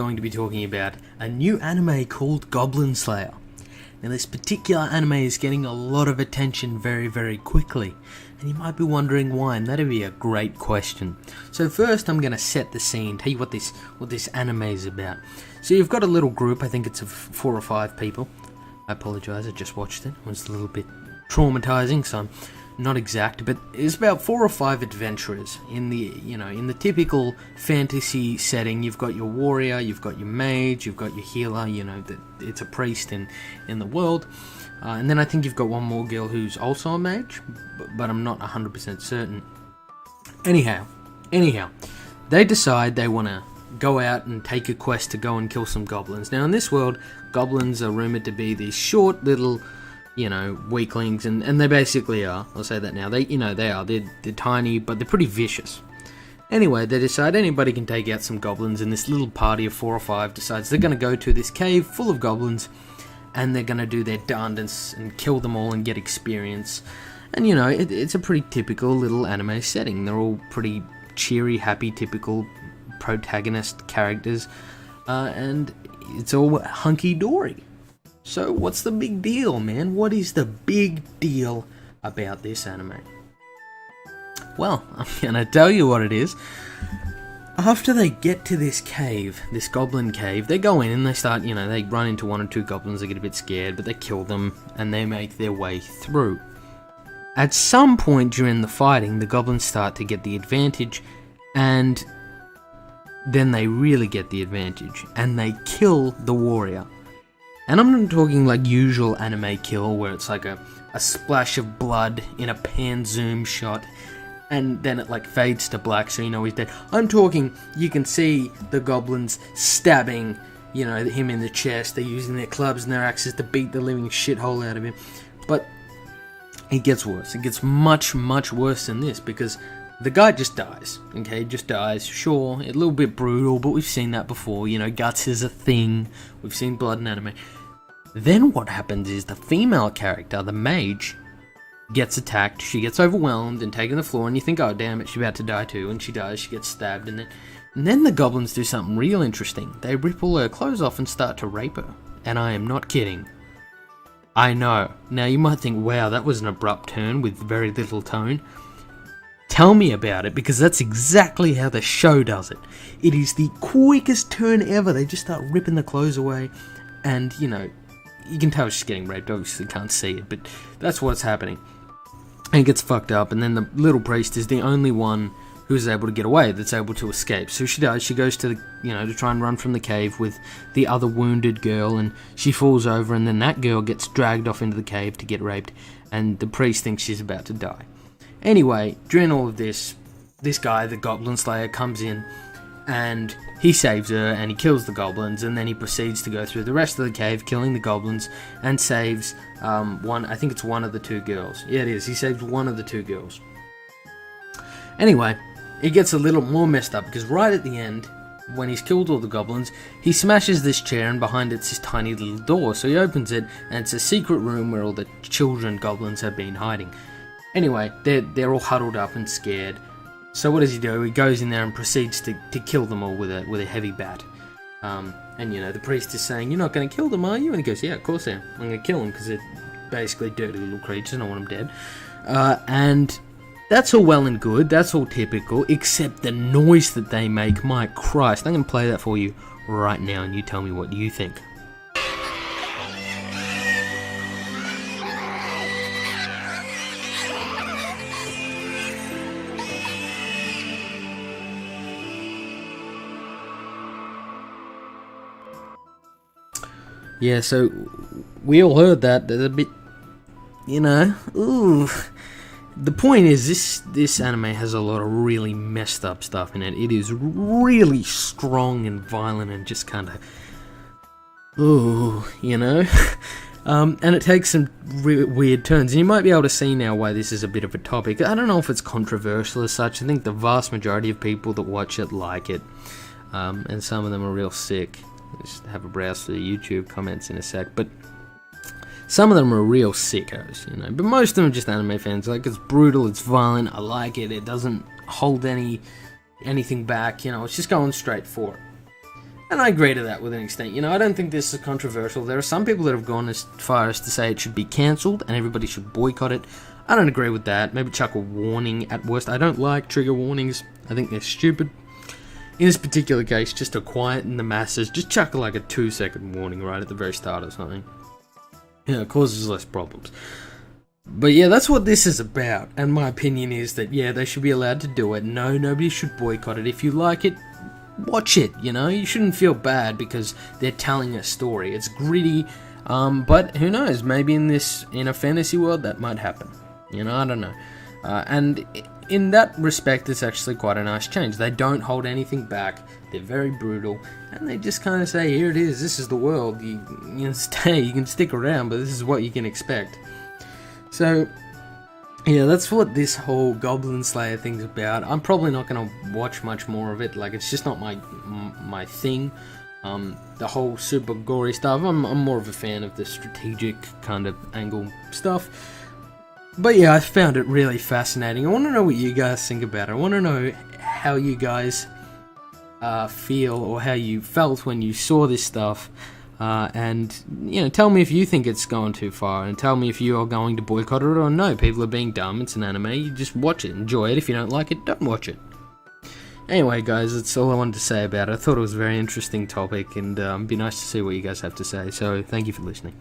Going to be talking about a new anime called Goblin Slayer. Now this particular anime is getting a lot of attention very quickly, and you might be wondering why, and that'd be a great question. So first I'm going to set the scene, tell you what this anime is about. So you've got a little group, I think it's of 4 or 5 people. I apologise, I just watched it. It was a little bit traumatizing, so I'm not exact, but it's about 4 or 5 adventurers in the typical fantasy setting. You've got your warrior, you've got your mage, you've got your healer, that it's a priest in the world, and then I think you've got one more girl who's also a mage, but I'm not 100% certain. Anyhow, they decide they want to go out and take a quest to go and kill some goblins. Now in this world, goblins are rumoured to be these short little weaklings, and they basically are. I'll say that now. They're tiny, but they're pretty vicious. Anyway, they decide anybody can take out some goblins, and this little party of 4 or 5 decides they're going to go to this cave full of goblins, and they're going to do their darndest and kill them all and get experience. And it's a pretty typical little anime setting. They're all pretty cheery, happy, typical protagonist characters, and it's all hunky-dory. So what's the big deal, man? What is the big deal about this anime? Well, I'm gonna tell you what it is. After they get to this cave, this goblin cave, they go in and they start, they run into 1 or 2 goblins, they get a bit scared, but they kill them, and they make their way through. At some point during the fighting, the goblins start to get the advantage, and then they really get the advantage, and they kill the warrior. And I'm not talking like usual anime kill, where it's like a splash of blood in a pan zoom shot, and then it fades to black so he's dead. I'm talking, you can see the goblins stabbing, him in the chest. They're using their clubs and their axes to beat the living shithole out of him. But it gets worse. It gets much worse than this, because the guy just dies, okay? Just dies. Sure, a little bit brutal, but we've seen that before. Guts is a thing. We've seen blood in anime. Then what happens is the female character, the mage, gets attacked. She gets overwhelmed and taken to the floor, and you think, oh damn it, she's about to die too. And she dies. She gets stabbed, and then the goblins do something real interesting. They rip all her clothes off and start to rape her. And I am not kidding. I know. Now you might think, wow, that was an abrupt turn with very little tone. Tell me about it, because that's exactly how the show does it. It is the quickest turn ever. They just start ripping the clothes away, and you can tell she's getting raped. Obviously can't see it, but that's what's happening. And it gets fucked up, and then the little priest is the only one who's able to get away, that's able to escape. So she does. She goes to to try and run from the cave with the other wounded girl, and she falls over, and then that girl gets dragged off into the cave to get raped, and the priest thinks she's about to die. Anyway, during all of this guy, the Goblin Slayer, comes in, and he saves her, and he kills the goblins, and then he proceeds to go through the rest of the cave, killing the goblins, and saves I think it's one of the 2 girls. Yeah, it is. He saves one of the 2 girls. Anyway, it gets a little more messed up, because right at the end, when he's killed all the goblins, he smashes this chair, and behind it's this tiny little door. So he opens it, and it's a secret room where all the children goblins have been hiding. Anyway, they're all huddled up and scared. So what does he do? He goes in there and proceeds to kill them all with a heavy bat. And the priest is saying, "You're not going to kill them, are you?" And he goes, "Yeah, of course I am. I'm going to kill them, because they're basically dirty little creatures, and I want them dead." And that's all well and good. That's all typical, except the noise that they make. My Christ, I'm going to play that for you right now, and you tell me what you think. Yeah, so we all heard that. They're a bit, ooh. The point is, this anime has a lot of really messed up stuff in it. It is really strong and violent and just kind of, ooh, and it takes some weird turns. And you might be able to see now why this is a bit of a topic. I don't know if it's controversial as such. I think the vast majority of people that watch it like it, and some of them are real sick. Just have a browse through the YouTube comments in a sec, but some of them are real sickos, but most of them are just anime fans. It's brutal, it's violent, I like it, it doesn't hold anything back, it's just going straight for it. And I agree to that with an extent. You know, I don't think this is controversial. There are some people that have gone as far as to say it should be cancelled and everybody should boycott it. I don't agree with that. Maybe chuck a warning at worst. I don't like trigger warnings. I think they're stupid. In this particular case, just to quieten the masses, just chuck like a 2-second warning right at the very start or something. You know, it causes less problems. But yeah, that's what this is about. And my opinion is that, yeah, they should be allowed to do it. No, nobody should boycott it. If you like it, watch it, you know? You shouldn't feel bad because they're telling a story. It's gritty, but who knows? Maybe in a fantasy world, that might happen. You know, I don't know. And in that respect, it's actually quite a nice change. They don't hold anything back. They're very brutal, and they just kind of say, here it is, this is the world. You can stay, you can stick around, but this is what you can expect. So, yeah, that's what this whole Goblin Slayer thing's about. I'm probably not going to watch much more of it. Like, it's just not my thing. The whole super gory stuff, I'm more of a fan of the strategic kind of angle stuff. But yeah, I found it really fascinating. I want to know what you guys think about it. I want to know how you guys feel, or how you felt when you saw this stuff. And, you know, tell me if you think it's gone too far, and tell me if you are going to boycott it or no. People are being dumb. It's an anime. You just watch it. Enjoy it. If you don't like it, don't watch it. Anyway, guys, that's all I wanted to say about it. I thought it was a very interesting topic, and it'd be nice to see what you guys have to say. So, thank you for listening.